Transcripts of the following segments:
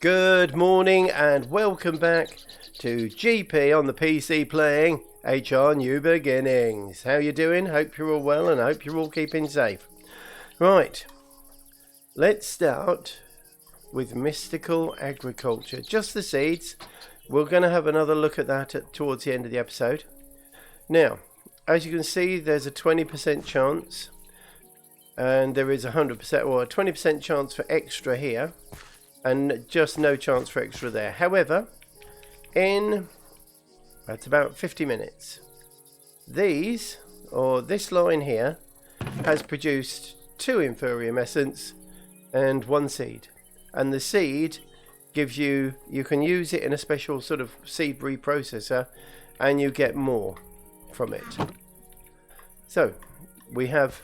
Good morning and welcome back to GP on the PC playing HR New Beginnings. How you doing? Hope you're all well and I hope you're all keeping safe. Right, let's start with mystical agriculture. Just the seeds. We're going to have another look at that towards the end of the episode. Now, as you can see, there's a 20% chance and there is 100% or a 20% chance for extra here. And just no chance for extra there. However, that's about 50 minutes. This line here has produced 2 Inferium Essence and 1 seed. And the seed gives you can use it in a special sort of seed reprocessor and you get more from it. So, we have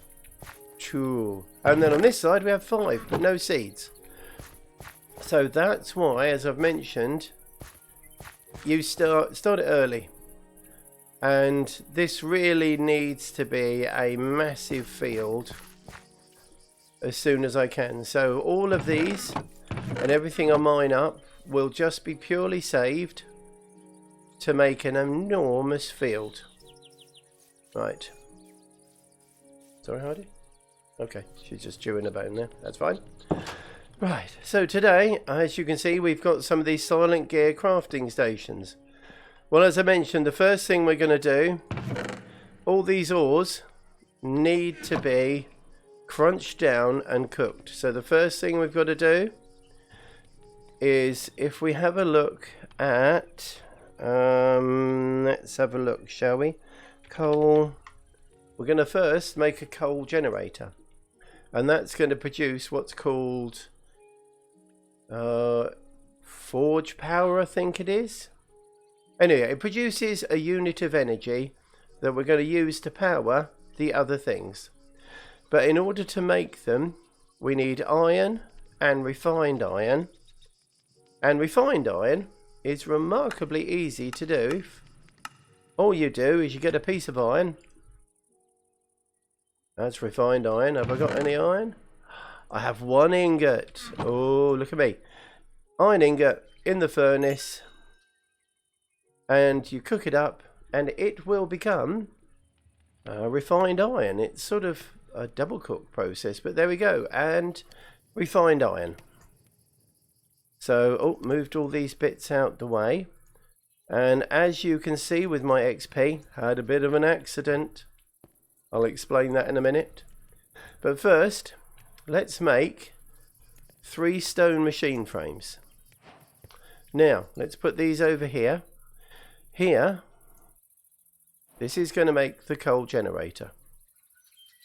2. And then on this side we have 5, but no seeds. So that's why, as I've mentioned, you start it early. And this really needs to be a massive field as soon as I can. So all of these and everything I mine up will just be purely saved to make an enormous field. Right. Sorry, Heidi? Okay, she's just chewing a bone there. That's fine. Right, so today, as you can see, we've got some of these silent gear crafting stations. Well, as I mentioned, the first thing we're going to do, all these ores need to be crunched down and cooked. So the first thing we've got to do is, if we have a look at, let's have a look, shall we? Coal. We're going to first make a coal generator. And that's going to produce what's called forge power, I think it is. Anyway, it produces a unit of energy that we're going to use to power the other things. But in order to make them, we need iron and refined iron. And refined iron is remarkably easy to do. All you do is you get a piece of iron. That's refined iron. Have I got any iron? I have 1 ingot. Oh, look at me. Iron ingot in the furnace. And you cook it up and it will become refined iron. It's sort of a double cook process, but there we go. And refined iron. So, moved all these bits out the way. And as you can see with my XP, had a bit of an accident. I'll explain that in a minute. But first, let's make 3 stone machine frames. Now, let's put these over here. Here, this is going to make the coal generator.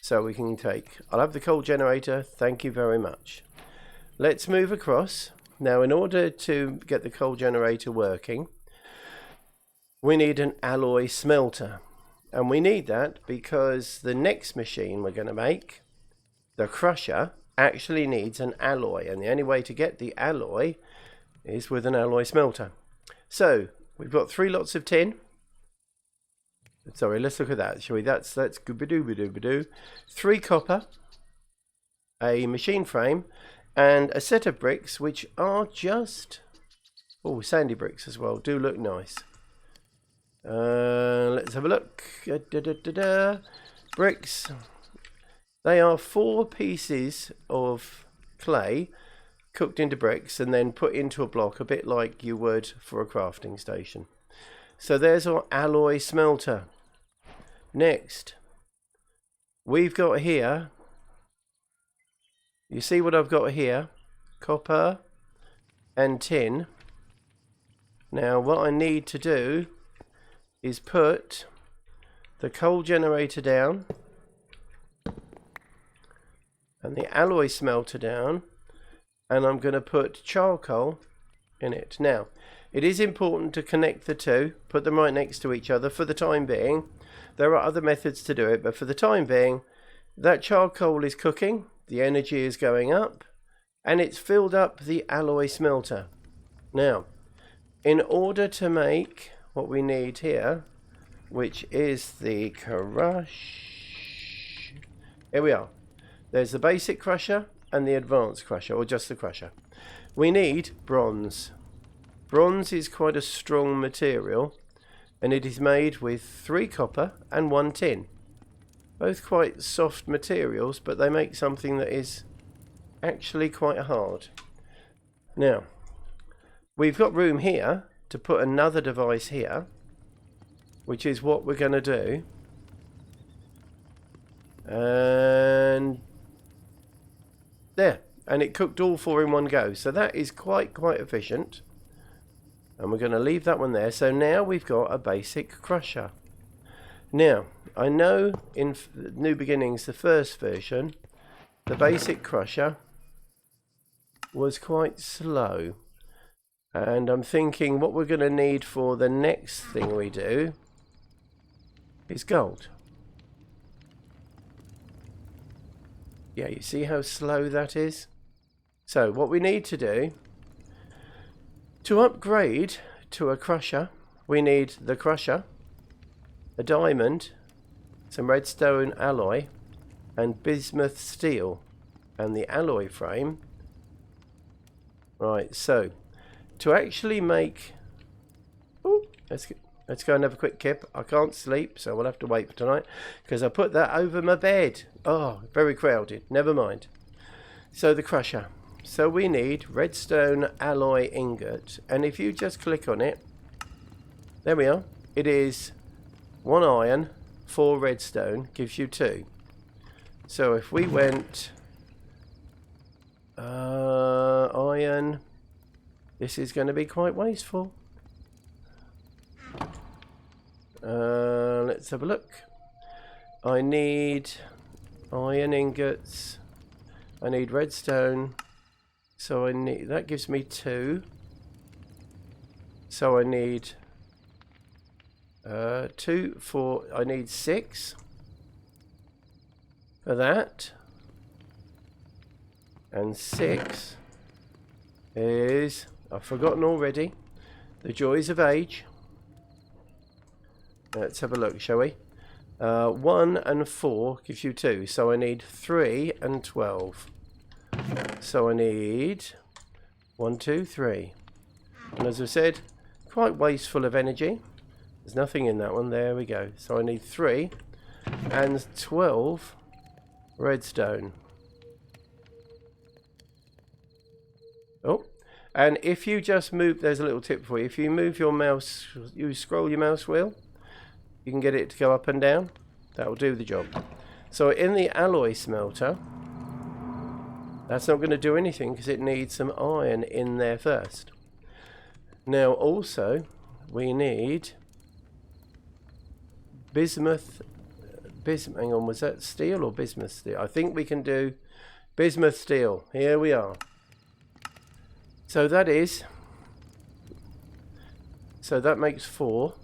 So we can I'll have the coal generator, thank you very much. Let's move across. Now, in order to get the coal generator working, we need an alloy smelter. And we need that because the next machine we're going to make, the crusher, actually needs an alloy, and the only way to get the alloy is with an alloy smelter. So we've got 3 lots of tin. Sorry, let's look at that, shall we? That's good. 3 copper, a machine frame, and a set of bricks which are just sandy bricks as well. Do look nice. Let's have a look. Bricks. They are 4 pieces of clay cooked into bricks and then put into a block, a bit like you would for a crafting station. So there's our alloy smelter. Next, we've got here, you see what I've got here? Copper and tin. Now what I need to do is put the coal generator down and the alloy smelter down, and I'm going to put charcoal in it. Now, it is important to connect the 2, put them right next to each other for the time being. There are other methods to do it, but for the time being, that charcoal is cooking, the energy is going up, and it's filled up the alloy smelter. Now, in order to make what we need here, which is the crush, here we are. There's the basic crusher and the advanced crusher, or just the crusher. We need bronze. Bronze is quite a strong material, and it is made with 3 copper and 1 tin. Both quite soft materials, but they make something that is actually quite hard. Now, we've got room here to put another device here, which is what we're going to do. And there. And it cooked all 4 in one go. So that is quite efficient. And we're going to leave that one there. So now we've got a basic crusher. Now, I know in New Beginnings, the first version, the basic crusher was quite slow. And I'm thinking what we're going to need for the next thing we do is gold. Yeah, you see how slow that is? So what we need to do, to upgrade to a crusher, we need the crusher, a diamond, some redstone alloy, and bismuth steel, and the alloy frame. Right, so to actually make... Oh, let's go and have a quick kip. I can't sleep, so we'll have to wait for tonight, because I put that over my bed. Oh, very crowded. Never mind. So the crusher. So we need redstone alloy ingot, and if you just click on it, there we are. It is 1 iron, 4 redstone, gives you 2. So if we went iron, this is going to be quite wasteful. Let's have a look. I need iron ingots. I need redstone. So I need, that gives me 2. So I need 2, 4, I need 6 for that. And 6 is, I've forgotten already, the joys of age. Let's have a look, shall we? 1 and 4 gives you 2, so I need 3 and 12. So I need 1, 2, 3. And as I said, quite wasteful of energy. There's nothing in that one. There we go. So I need 3 and 12 redstone. Oh, and if you just move, there's a little tip for you. If you move your mouse, you scroll your mouse wheel, you can get it to go up and down. That will do the job. So in the alloy smelter, that's not going to do anything because it needs some iron in there first. Now also we need bismuth. Hang on, was that steel or bismuth steel? I think we can do bismuth steel. Here we are. So that is, so that makes 4.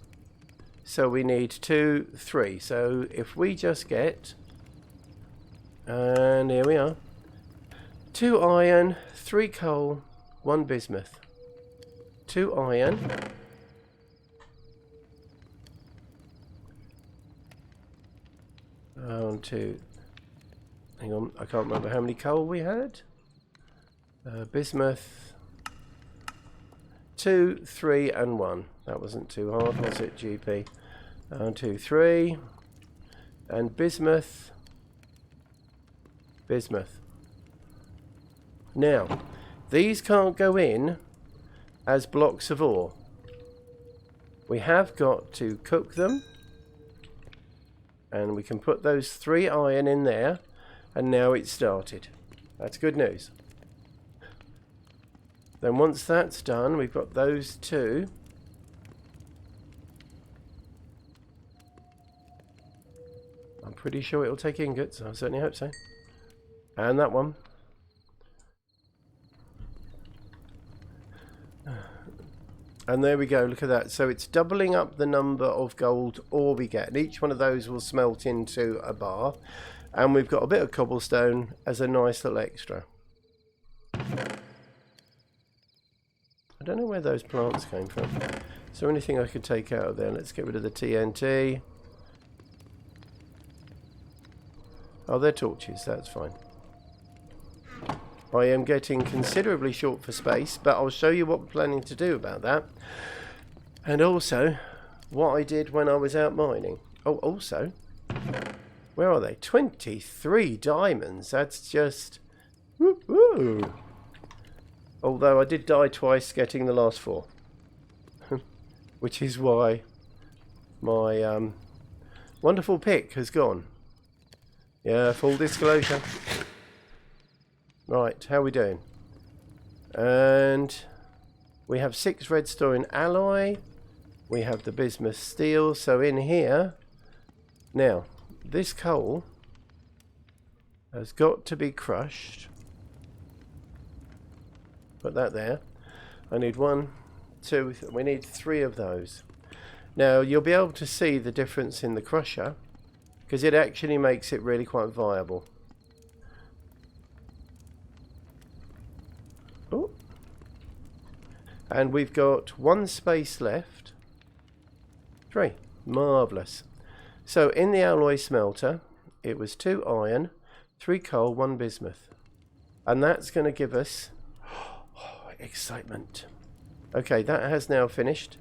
So we need 2, 3. So if we just get, and here we are, 2 iron, 3 coal, 1 bismuth. 2 iron. Hang on, I can't remember how many coal we had. Bismuth. 2, 3 and 1. That wasn't too hard, was it, GP? 2, 3. And bismuth. Bismuth. Now, these can't go in as blocks of ore. We have got to cook them. And we can put those 3 iron in there. And now it's started. That's good news. Then once that's done, we've got those 2. I'm pretty sure it'll take ingots. I certainly hope so. And that one. And there we go, look at that. So it's doubling up the number of gold ore we get. And each one of those will smelt into a bar. And we've got a bit of cobblestone as a nice little extra. I don't know where those plants came from. Is there anything I could take out of there? Let's get rid of the TNT. Oh, they're torches, that's fine. I am getting considerably short for space, but I'll show you what we're planning to do about that. And also, what I did when I was out mining. Oh, also, where are they? 23 diamonds. That's just... woo-hoo. Although I did die twice getting the last 4. Which is why my wonderful pick has gone. Yeah, full disclosure. Right, how are we doing? And we have 6 redstone alloy. We have the bismuth steel. So in here, now, this coal has got to be crushed. Put that there. I need 1, 2, we need 3 of those. Now, you'll be able to see the difference in the crusher, because it actually makes it really quite viable. Oh. And we've got 1 space left. 3. Marvellous. So in the alloy smelter, it was 2 iron, 3 coal, 1 bismuth. And that's going to give us... oh, excitement. Okay, that has now finished.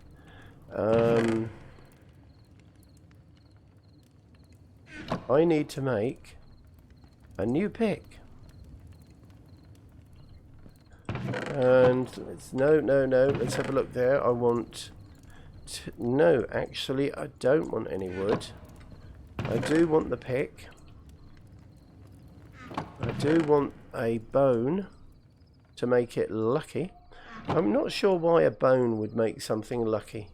I need to make a new pick. And let's, no, let's have a look there. I want to, no, actually I don't want any wood. I do want the pick. I do want a bone to make it lucky. I'm not sure why a bone would make something lucky.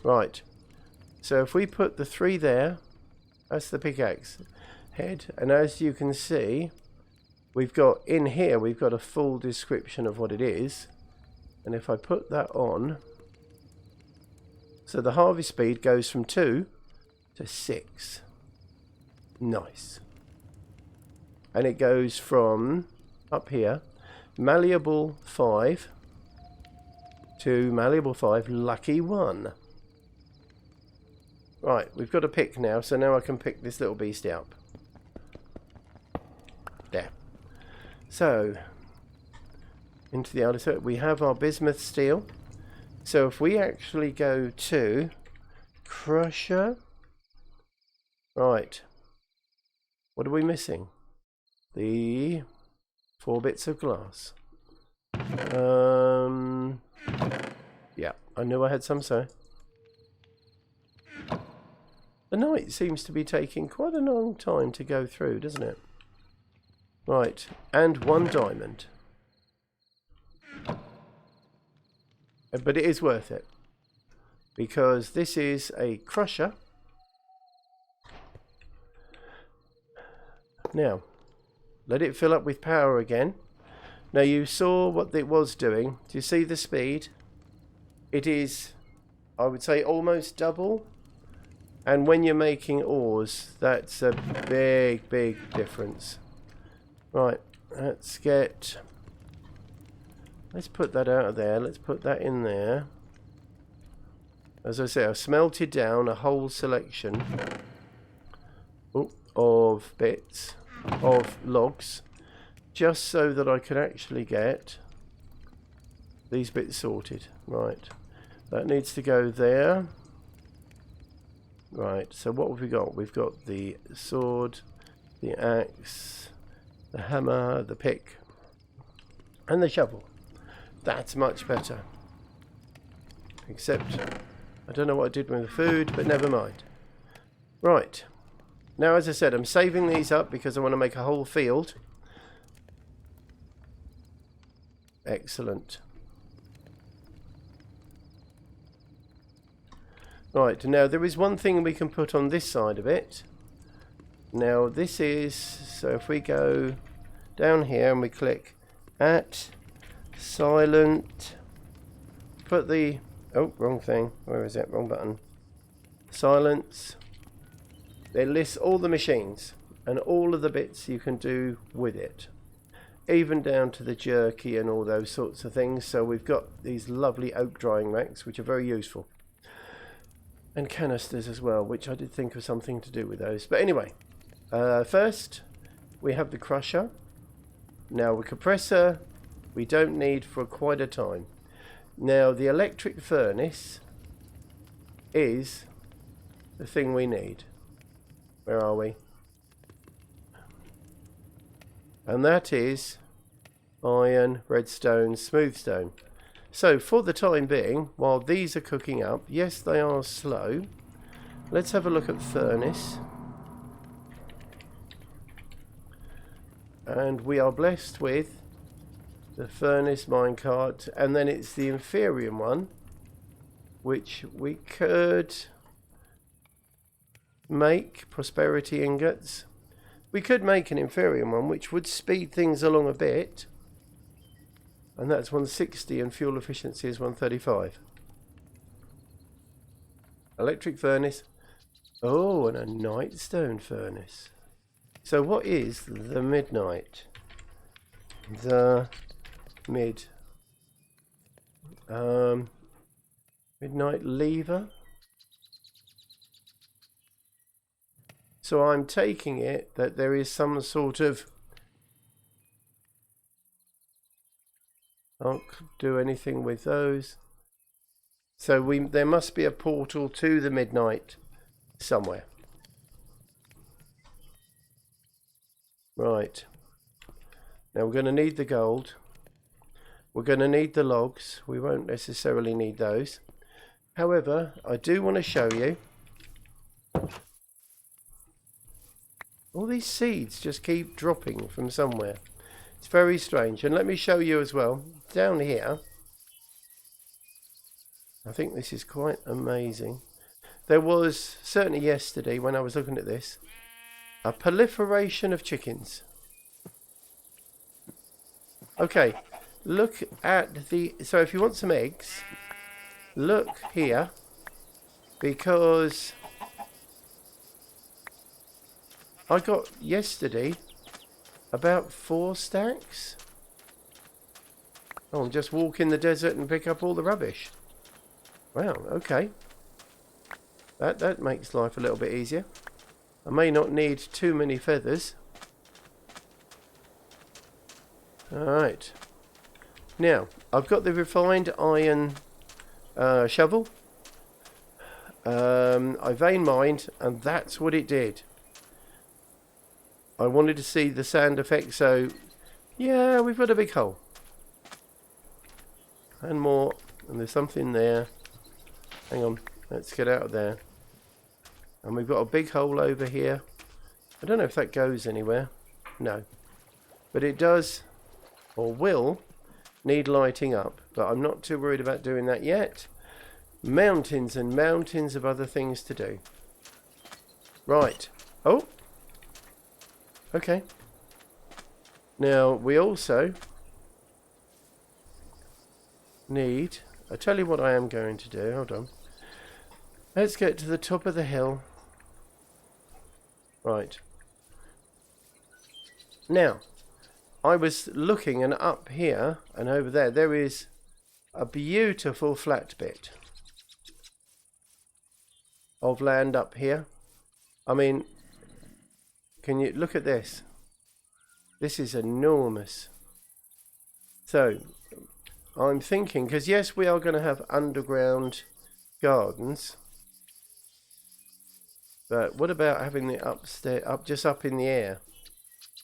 Right. So if we put the 3 there, that's the pickaxe head. And as you can see, we've got in here, we've got a full description of what it is. And if I put that on, so the harvest speed goes from 2 to 6. Nice. And it goes from up here, malleable 5 to malleable 5, lucky 1. Right, we've got a pick now, so now I can pick this little beast up. There. So, into the outer circuit, we have our bismuth steel. So if we actually go to crusher, right, what are we missing? The 4 bits of glass. Yeah, I knew I had some, so. The night seems to be taking quite a long time to go through, doesn't it? Right, and 1 diamond. But it is worth it, because this is a crusher. Now, let it fill up with power again. Now you saw what it was doing. Do you see the speed? It is, I would say, almost double. And when you're making ores, that's a big, big difference. Right, let's put that out of there. Let's put that in there. As I say, I've smelted down a whole selection of bits, of logs, just so that I could actually get these bits sorted. Right, that needs to go there. Right, so what have we got? We've got the sword, the axe, the hammer, the pick, and the shovel. That's much better. Except, I don't know what I did with the food, but never mind. Right. Now, as I said, I'm saving these up because I want to make a whole field. Excellent. Right, now there is one thing we can put on this side of it. Now this is, so if we go down here and we click at silent, put the, oh, wrong thing, where is it, wrong button, silence, it lists all the machines and all of the bits you can do with it, even down to the jerky and all those sorts of things. So we've got these lovely oak drying racks which are very useful. And canisters as well, which I did think of something to do with those. But anyway, first we have the crusher. Now, the compressor we don't need for quite a time. Now, the electric furnace is the thing we need. Where are we? And that is iron, redstone, smoothstone. So for the time being, while these are cooking up, yes, they are slow. Let's have a look at furnace. And we are blessed with the furnace minecart, and then it's the inferior one, which we could make prosperity ingots. We could make an inferior one, which would speed things along a bit. And that's 160 and fuel efficiency is 135. Electric furnace. Oh, and a nightstone furnace. So what is the midnight? The midnight lever. So I'm taking it that there is some sort of... I can't do anything with those. So there must be a portal to the midnight somewhere. Right. Now we're going to need the gold. We're going to need the logs. We won't necessarily need those. However, I do want to show you. All these seeds just keep dropping from somewhere. It's very strange. And let me show you as well. Down here. I think this is quite amazing. There was, certainly yesterday when I was looking at this, a proliferation of chickens. Okay, look at the... So if you want some eggs, look here, because I got yesterday about 4 stacks. Oh, I'm just walking the desert and pick up all the rubbish. Wow, okay. That makes life a little bit easier. I may not need too many feathers. Alright. Now, I've got the refined iron shovel. I vein mined, and that's what it did. I wanted to see the sand effect, so yeah, we've got a big hole. And more, and there's something there. Hang on, let's get out of there. And we've got a big hole over here. I don't know if that goes anywhere. No. But it does, or will, need lighting up. But I'm not too worried about doing that yet. Mountains and mountains of other things to do. Right. Oh. Okay. Now, we also need... I tell you what I am going to do. Hold on. Let's get to the top of the hill. Right. Now, I was looking, and up here and over there, there is a beautiful flat bit of land up here. I mean, can you look at this? This is enormous. So, I'm thinking, because yes, we are going to have underground gardens. But what about having it upstairs, just up in the air?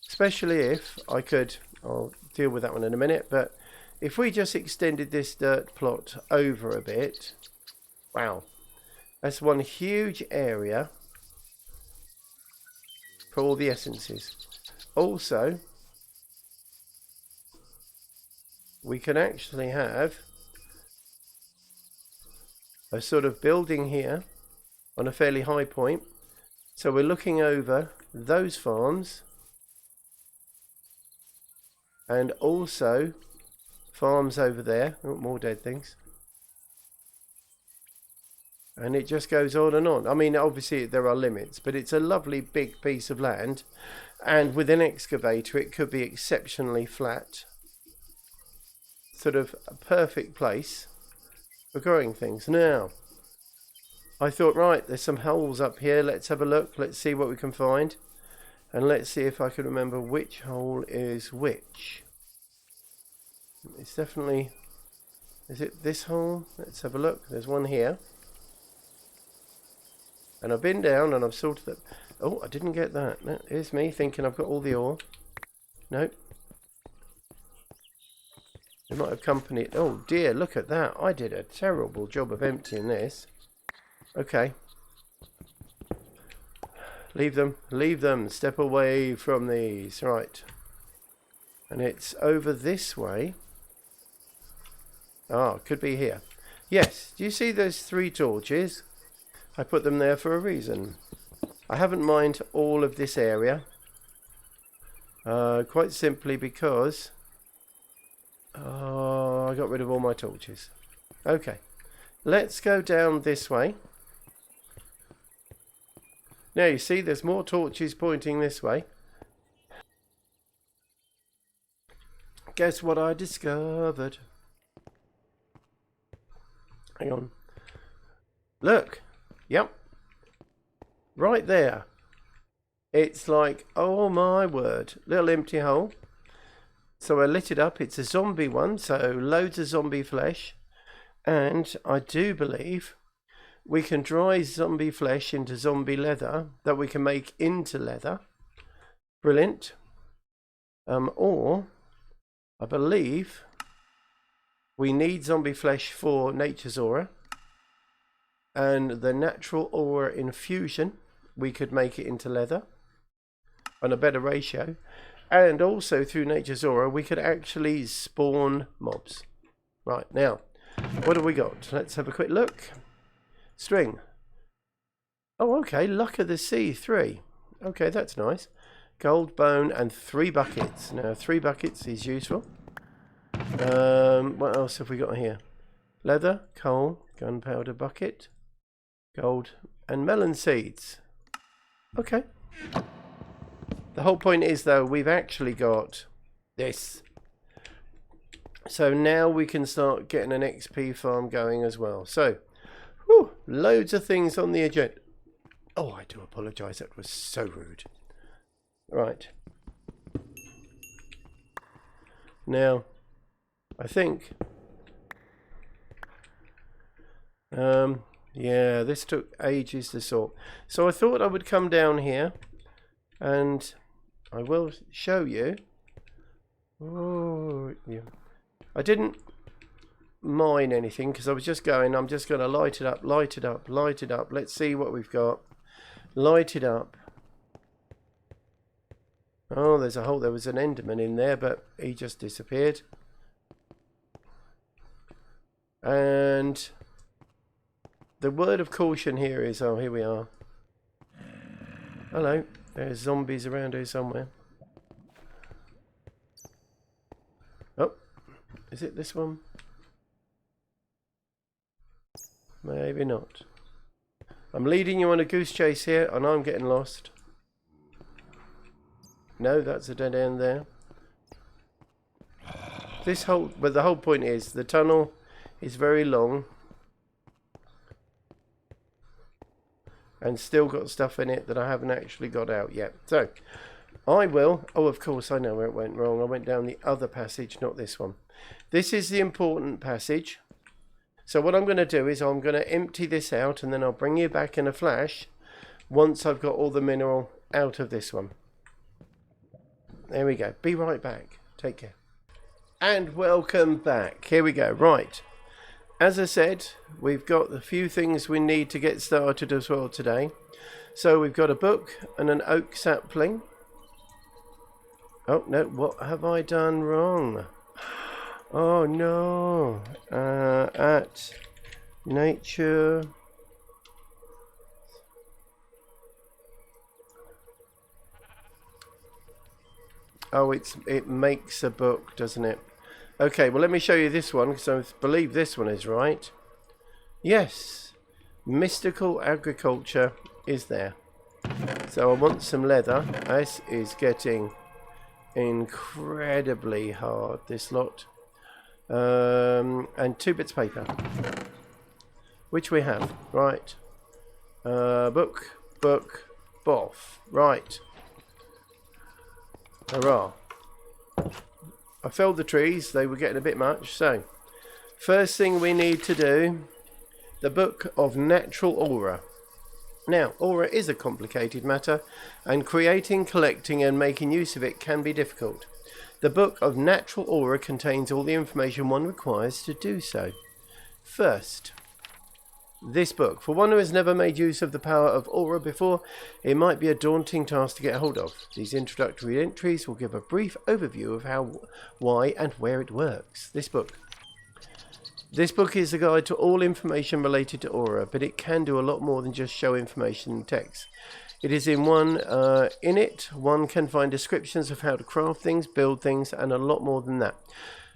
Especially if I could, I'll deal with that one in a minute, but if we just extended this dirt plot over a bit, wow, that's one huge area for all the essences. Also, we can actually have a sort of building here on a fairly high point. So we're looking over those farms and also farms over there. Oh, more dead things. And it just goes on and on. I mean, obviously there are limits, but it's a lovely big piece of land. And with an excavator, it could be exceptionally flat. Sort of a perfect place for growing things. Now, I thought, right, there's some holes up here. Let's have a look. Let's see what we can find. And let's see if I can remember which hole is which. It's definitely... Is it this hole? Let's have a look. There's one here. And I've been down and I've sorted it. Oh, I didn't get that. Here's me thinking I've got all the ore. Nope. They might have company. Oh dear, look at that. I did a terrible job of emptying this. Okay. Leave them. Leave them. Step away from these. Right. And it's over this way. Ah, could be here. Yes. Do you see those 3 torches? I put them there for a reason. I haven't mined all of this area. Quite simply because I got rid of all my torches. Okay. Let's go down this way. Now you see there's more torches pointing this way. Guess what I discovered? Hang on. Look. Yep. Right there. It's like, oh my word. Little empty hole. So I lit it up. It's a zombie one. So loads of zombie flesh. And I do believe we can dry zombie flesh into zombie leather that we can make into leather. Brilliant. Or I believe we need zombie flesh for nature's aura. And the natural aura infusion, we could make it into leather on a better ratio. And also through nature's aura, we could actually spawn mobs. Right, now, what have we got? Let's have a quick look. String. Oh, okay, luck of the sea, 3. Okay, that's nice. Gold, bone, and 3 buckets. Now, 3 buckets is useful. What else have we got here? Leather, coal, gunpowder bucket, gold, and melon seeds. Okay. The whole point is, though, we've actually got this. So now we can start getting an XP farm going as well. So, whew, loads of things on the agenda. Oh, I do apologise. That was so rude. Right. Now, I think... yeah, this took ages to sort. So I thought I would come down here and I will show you. Oh, yeah. I didn't mine anything because I was just going, I'm just going to light it up, light it up, light it up. Let's see what we've got. Light it up. Oh, there's a hole. There was an Enderman in there, but he just disappeared. And the word of caution here is, oh, here we are. Hello. There's zombies around here somewhere. Oh, is it this one? Maybe not. I'm leading you on a goose chase here, and I'm getting lost. No, that's a dead end there. This whole, but the whole point is, the tunnel is very long. And still got stuff in it that I haven't actually got out yet. So, I will... Oh, of course, I know where it went wrong. I went down the other passage, not this one. This is the important passage. So what I'm going to do is I'm going to empty this out and then I'll bring you back in a flash once I've got all the mineral out of this one. There we go. Be right back. Take care. And welcome back. Here we go. Right. As I said, we've got a few things we need to get started as well today. So we've got a book and an oak sapling. Oh, no, what have I done wrong? Oh, no. At nature... Oh, it makes a book, doesn't it? Okay, well, let me show you this one, because I believe this one is right. Yes, mystical agriculture is there. So I want some leather. This is getting incredibly hard, this lot. And 2 bits of paper, which we have. Right. Book, boff. Right. Hurrah. I felled the trees, they were getting a bit much. So, first thing we need to do, the Book of Natural Aura. Now, aura is a complicated matter, and creating, collecting, and making use of it can be difficult. The Book of Natural Aura contains all the information one requires to do so. First, this book. For one who has never made use of the power of aura before, it might be a daunting task to get hold of. These introductory entries will give a brief overview of how, why, and where it works. This book is a guide to all information related to aura, but it can do a lot more than just show information in text. It is in it, one can find descriptions of how to craft things, build things, and a lot more than that.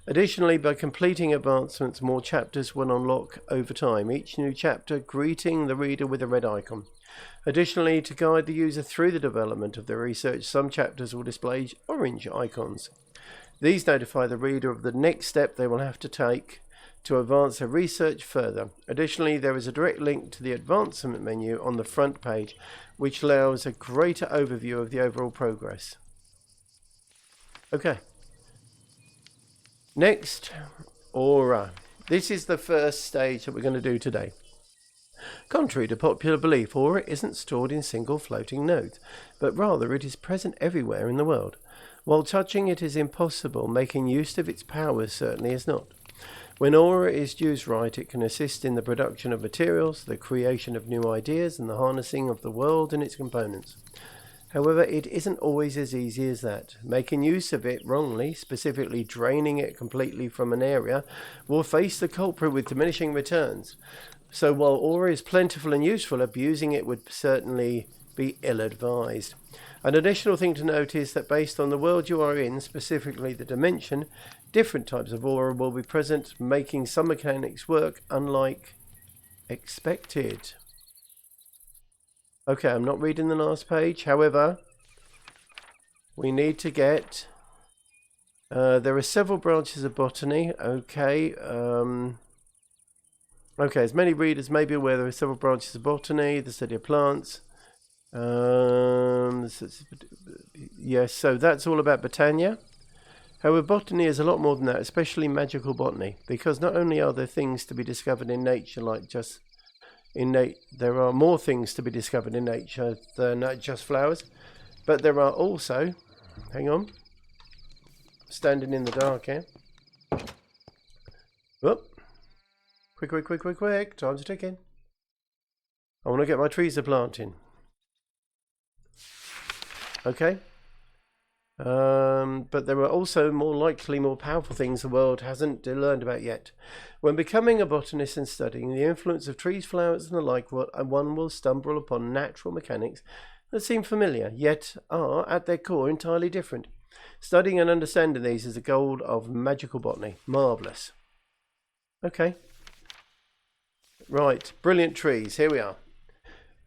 Additionally, by completing advancements, more chapters will unlock over time, each new chapter greeting the reader with a red icon. Additionally, to guide the user through the development of their research, some chapters will display orange icons. These notify the reader of the next step they will have to take to advance their research further. Additionally, there is a direct link to the advancement menu on the front page, which allows a greater overview of the overall progress. Okay. Next, aura. This is the first stage that we're going to do today. Contrary to popular belief, aura isn't stored in single floating nodes, but rather it is present everywhere in the world. While touching it is impossible, making use of its powers certainly is not. When aura is used right, it can assist in the production of materials, the creation of new ideas, and the harnessing of the world and its components. However, it isn't always as easy as that. Making use of it wrongly, specifically draining it completely from an area, will face the culprit with diminishing returns. So while aura is plentiful and useful, abusing it would certainly be ill-advised. An additional thing to note is that based on the world you are in, specifically the dimension, different types of aura will be present, making some mechanics work unlike expected. Okay, I'm not reading the last page. However, we need to get... there are several branches of botany. Okay. Okay, as many readers may be aware, there are several branches of botany, the study of plants. Yes, so that's all about botania. However, botany is a lot more than that, especially magical botany, because not only are there things to be discovered in nature, like just... there are more things to be discovered in nature than just flowers, but there are also, hang on, standing in the dark here. Whoop. Quick, time's ticking. I want to get my trees planting. Okay. But there are also more powerful things the world hasn't learned about yet. When becoming a botanist and studying the influence of trees, flowers, and the like, one will stumble upon natural mechanics that seem familiar, yet are, at their core, entirely different. Studying and understanding these is the goal of magical botany. Marvellous. Okay. Right, brilliant trees. Here we are.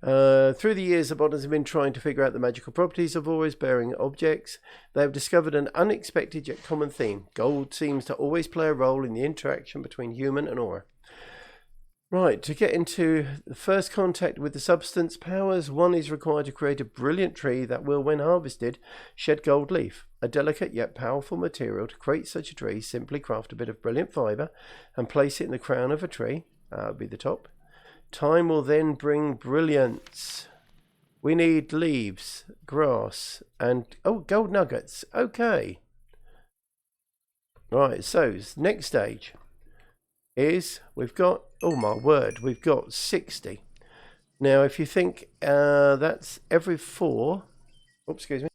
Through the years, the botanists have been trying to figure out the magical properties of auras bearing objects. They have discovered an unexpected yet common theme. Gold seems to always play a role in the interaction between human and aura. Right, to get into the first contact with the substance powers, one is required to create a brilliant tree that will, when harvested, shed gold leaf. A delicate yet powerful material. To create such a tree, simply craft a bit of brilliant fibre and place it in the crown of a tree. That would be the top. Time will then bring brilliance. We need leaves, grass, and... oh, gold nuggets. Okay. Right, so next stage is we've got... oh, my word. We've got 60. Now, if you think that's every 4... oops, excuse me.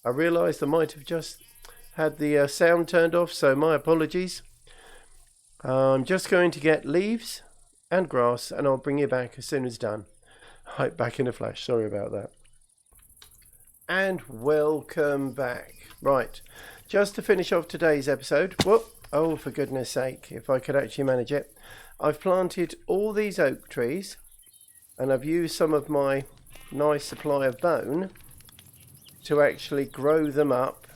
I realised I might have just had the sound turned off, so my apologies. I'm just going to get leaves and grass, and I'll bring you back as soon as done. Right, back in a flash. Sorry about that. And welcome back. Right, just to finish off today's episode. Whoop! Oh, for goodness sake, if I could actually manage it. I've planted all these oak trees, and I've used some of my nice supply of bone to actually grow them up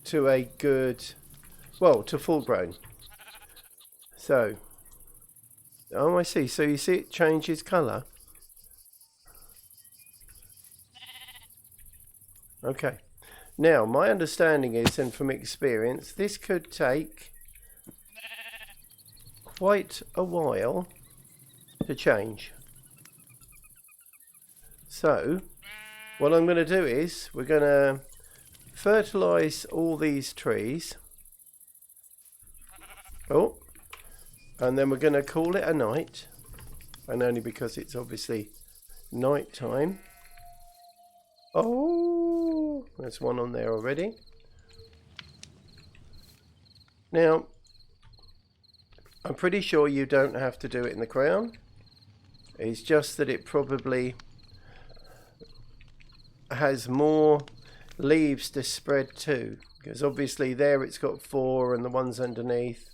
to a good, well, to full grown. So, oh, I see. So you see it changes colour. Okay. Now, my understanding is, and from experience, this could take quite a while to change. So, what I'm going to do is, we're going to fertilise all these trees. Oh, and then we're going to call it a night. And only because it's obviously night time. Oh, there's one on there already. Now, I'm pretty sure you don't have to do it in the crown. It's just that it probably has more leaves to spread to. Because obviously there it's got 4 and the ones underneath.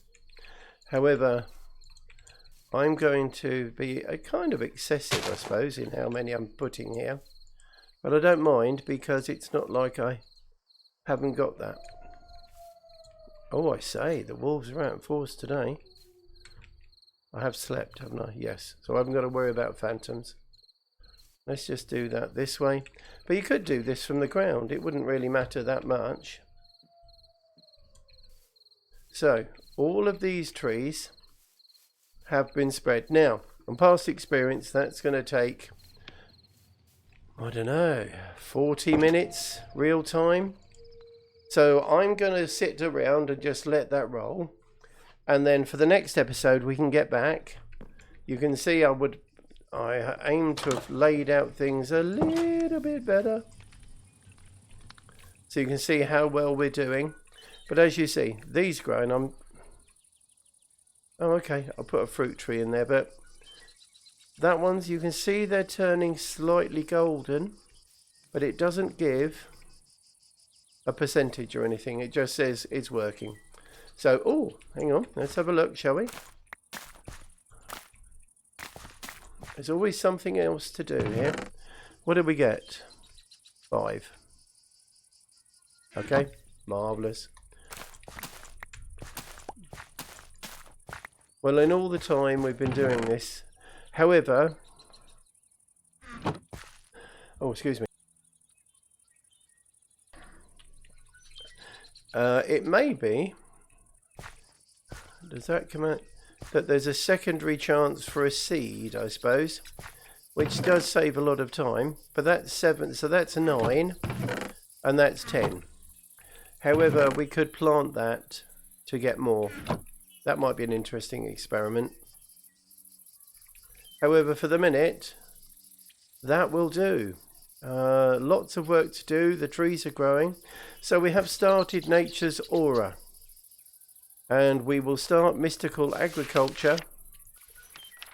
However, I'm going to be a kind of excessive, I suppose, in how many I'm putting here. But I don't mind, because it's not like I haven't got that. Oh, I say, the wolves are out in force today. I have slept, haven't I? Yes. So I haven't got to worry about phantoms. Let's just do that this way. But you could do this from the ground. It wouldn't really matter that much. So, all of these trees have been spread. Now, from past experience, that's going to take, I don't know, 40 minutes real time. So I'm going to sit around and just let that roll. And then for the next episode, we can get back. You can see I aim to have laid out things a little bit better. So you can see how well we're doing. But as you see, these growing, oh, okay, I'll put a fruit tree in there, but that one's, you can see they're turning slightly golden, but it doesn't give a percentage or anything. It just says it's working. So, oh, hang on, let's have a look, shall we? There's always something else to do here. What did we get? 5. Okay, marvellous. Well, in all the time we've been doing this, however, oh, excuse me. It may be, does that come out, that there's a secondary chance for a seed, I suppose, which does save a lot of time, but that's 7, so that's 9, and that's 10. However, we could plant that to get more. That might be an interesting experiment. However, for the minute, that will do. Lots of work to do. The trees are growing. So we have started nature's aura. And we will start mystical agriculture.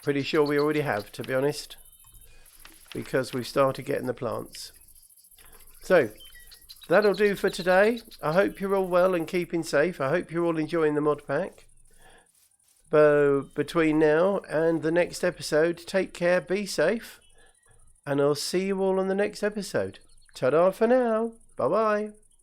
Pretty sure we already have, to be honest. Because we've started getting the plants. So, that'll do for today. I hope you're all well and keeping safe. I hope you're all enjoying the mod pack. But between now and the next episode, take care, be safe, and I'll see you all on the next episode. Ta-da for now. Bye-bye.